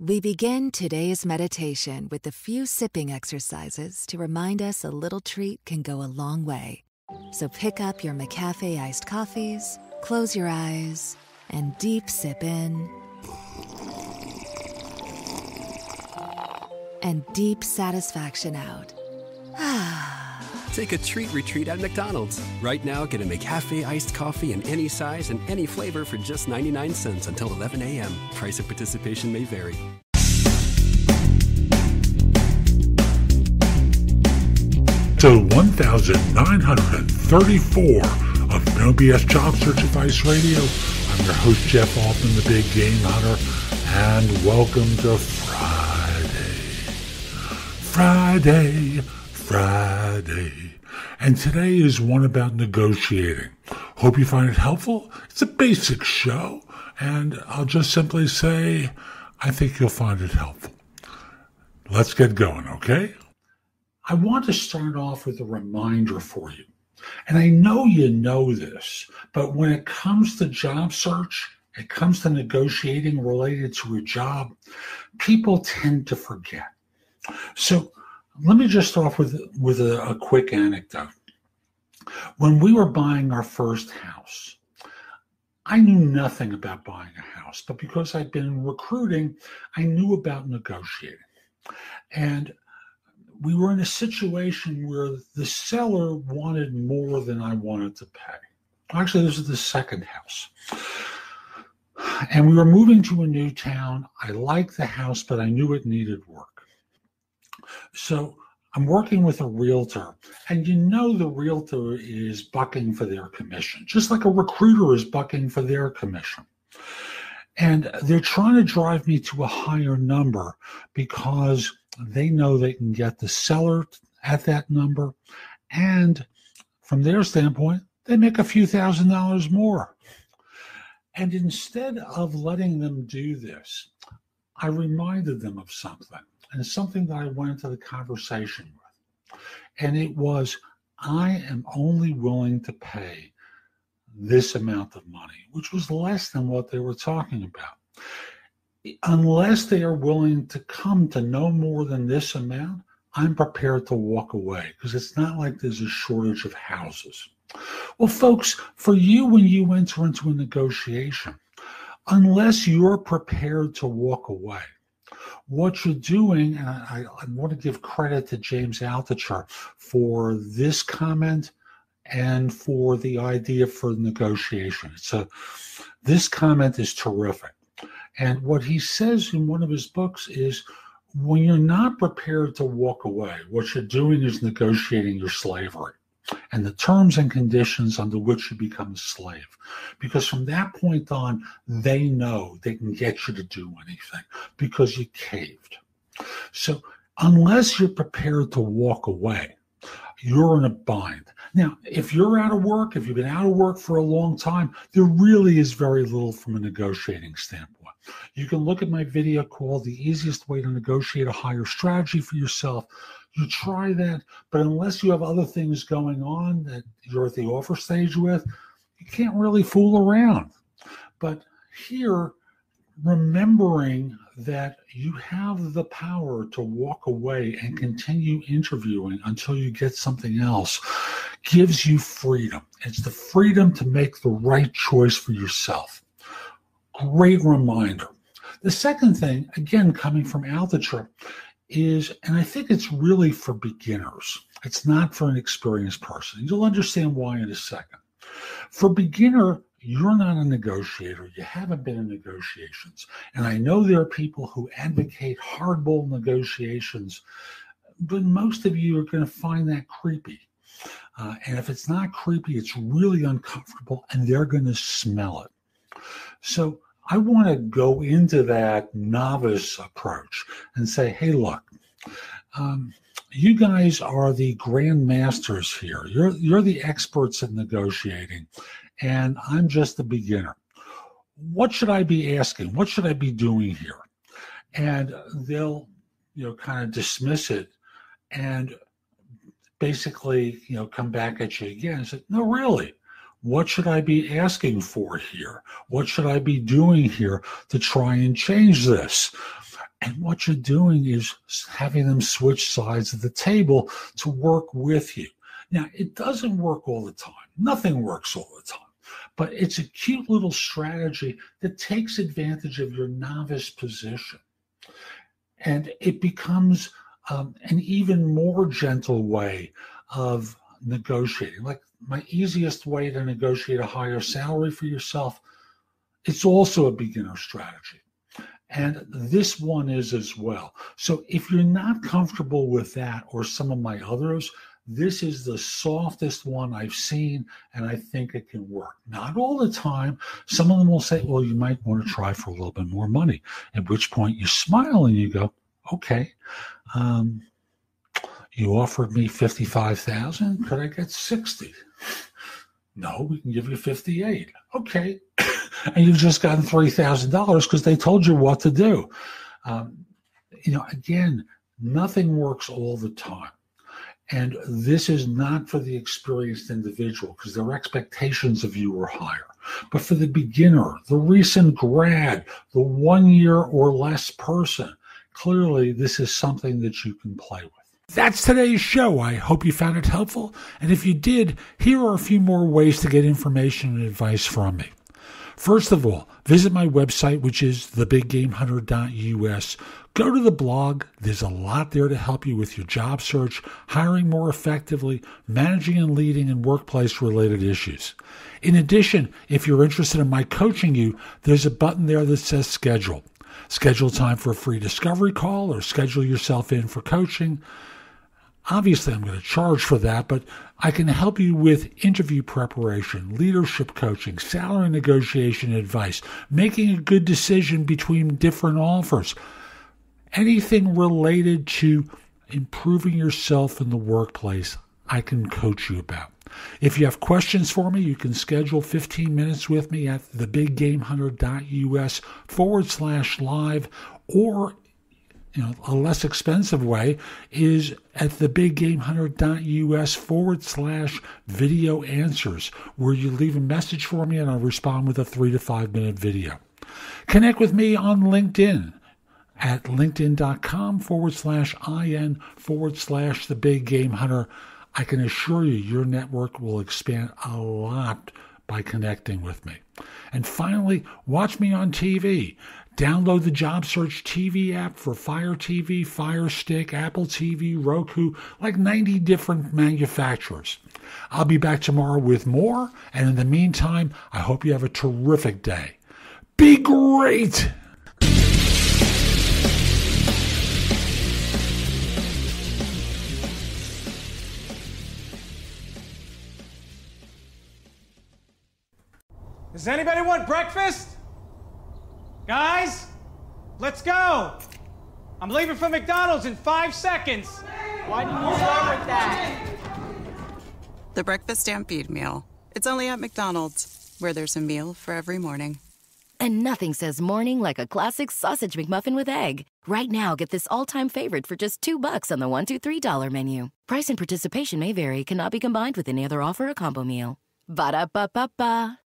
We begin today's meditation with a few sipping exercises to remind us a little treat can go a long way. So pick up your McCafe iced coffees, close your eyes, and deep sip in. And deep satisfaction out. Take a treat retreat at McDonald's. Right now, get a McCafe iced coffee in any size and any flavor for just 99 cents until 11 a.m. Price of participation may vary. So 1934 of No BS Job Search Advice Radio. I'm your host, Jeff Altman, the Big Game Hunter, and welcome to Friday. And today is one about negotiating. Hope you find it helpful. It's a basic show, and I'll just simply say, I think you'll find it helpful. Let's get going, okay? I want to start off with a reminder for you. And I know you know this, but when it comes to job search, it comes to negotiating related to a job, people tend to forget. So let me just start off with a quick anecdote. When we were buying our first house, I knew nothing about buying a house, but because I'd been in recruiting, I knew about negotiating. And we were in a situation where the seller wanted more than I wanted to pay. Actually, this is the second house. And we were moving to a new town. I liked the house, but I knew it needed work. So I'm working with a realtor, and you know the realtor is bucking for their commission, just like a recruiter is bucking for their commission. And they're trying to drive me to a higher number because they know they can get the seller at that number, and from their standpoint, they make a few $1,000s more. And instead of letting them do this, I reminded them of something. And it's something that I went into the conversation with. And it was, I am only willing to pay this amount of money, which was less than what they were talking about. Unless they are willing to come to no more than this amount, I'm prepared to walk away because it's not like there's a shortage of houses. Well, folks, for you, when you enter into a negotiation, unless you're prepared to walk away, what you're doing, and I want to give credit to James Altucher for this comment and for the idea for negotiation. This comment is terrific. And what he says in one of his books is, when you're not prepared to walk away, what you're doing is negotiating your slavery and the terms and conditions under which you become a slave. Because from that point on, they know they can get you to do anything because you caved. So unless you're prepared to walk away, you're in a bind. Now, if you're out of work, if you've been out of work for a long time, there really is very little from a negotiating standpoint. You can look at my video called The Easiest Way to Negotiate a Higher Strategy for Yourself. You try that, but unless you have other things going on that you're at the offer stage with, you can't really fool around. But here, remembering that you have the power to walk away and continue interviewing until you get something else gives you freedom. It's the freedom to make the right choice for yourself. Great reminder. The second thing, again, coming from Altucher, is, and I think it's really for beginners. It's not for an experienced person. You'll understand why in a second. For beginner, you're not a negotiator. You haven't been in negotiations. And I know there are people who advocate hardball negotiations, but most of you are going to find that creepy. And if it's not creepy, it's really uncomfortable, and they're going to smell it. So I want to go into that novice approach and say, hey, look, you guys are the grand masters here. You're the experts in negotiating, and I'm just a beginner. What should I be asking? What should I be doing here? And they'll, kind of dismiss it and basically, come back at you again and say, no, really. What should I be asking for here? What should I be doing here to try and change this? And what you're doing is having them switch sides of the table to work with you. Now, it doesn't work all the time. Nothing works all the time. But it's a cute little strategy that takes advantage of your novice position. And it becomes an even more gentle way of negotiating. Like my easiest way to negotiate a higher salary for yourself, it's also a beginner strategy. And this one is as well. So if you're not comfortable with that or some of my others, this is the softest one I've seen, and I think it can work. Not all the time. Some of them will say, well, you might want to try for a little bit more money, at which point you smile and you go, okay, you offered me $55,000. Could I get 60? No, we can give you 58. Okay. And you've just gotten $3,000 because they told you what to do. Again, nothing works all the time. And this is not for the experienced individual because their expectations of you are higher. But for the beginner, the recent grad, the 1 year or less person, clearly this is something that you can play with. That's today's show. I hope you found it helpful. And if you did, here are a few more ways to get information and advice from me. First of all, visit my website, which is thebiggamehunter.us. Go to the blog. There's a lot there to help you with your job search, hiring more effectively, managing and leading in workplace-related issues. In addition, if you're interested in my coaching you, there's a button there that says schedule. Schedule time for a free discovery call or schedule yourself in for coaching. Obviously, I'm going to charge for that, but I can help you with interview preparation, leadership coaching, salary negotiation advice, making a good decision between different offers, anything related to improving yourself in the workplace, I can coach you about. If you have questions for me, you can schedule 15 minutes with me at thebiggamehunter.us/live, or a less expensive way is at thebiggamehunter.us/video answers, where you leave a message for me and I'll respond with a 3 to 5 minute video. Connect with me on LinkedIn at linkedin.com/in/thebiggamehunter. I can assure you your network will expand a lot by connecting with me. And finally, watch me on TV. Download the JobSearch TV app for Fire TV, Fire Stick, Apple TV, Roku, like 90 different manufacturers. I'll be back tomorrow with more, and in the meantime, I hope you have a terrific day. Be great! Does anybody want breakfast? Guys, let's go. I'm leaving for McDonald's in 5 seconds. Why didn't you start with that? The Breakfast Stampede Meal. It's only at McDonald's, where there's a meal for every morning. And nothing says morning like a classic sausage McMuffin with egg. Right now, get this all-time favorite for just $2 on the $1, $2, $3 menu. Price and participation may vary. Cannot be combined with any other offer or combo meal. Ba-da-ba-ba-ba.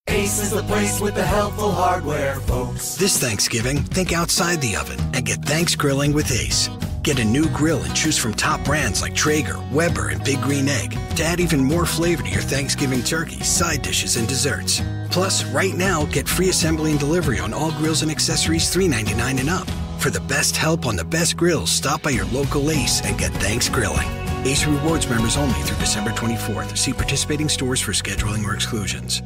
Ace is the place with the helpful hardware, folks. This Thanksgiving, think outside the oven and get Thanks Grilling with Ace. Get a new grill and choose from top brands like Traeger, Weber, and Big Green Egg to add even more flavor to your Thanksgiving turkey, side dishes, and desserts. Plus, right now, get free assembly and delivery on all grills and accessories $3.99 and up. For the best help on the best grills, stop by your local Ace and get Thanks Grilling. Ace Rewards members only through December 24th. See participating stores for scheduling or exclusions.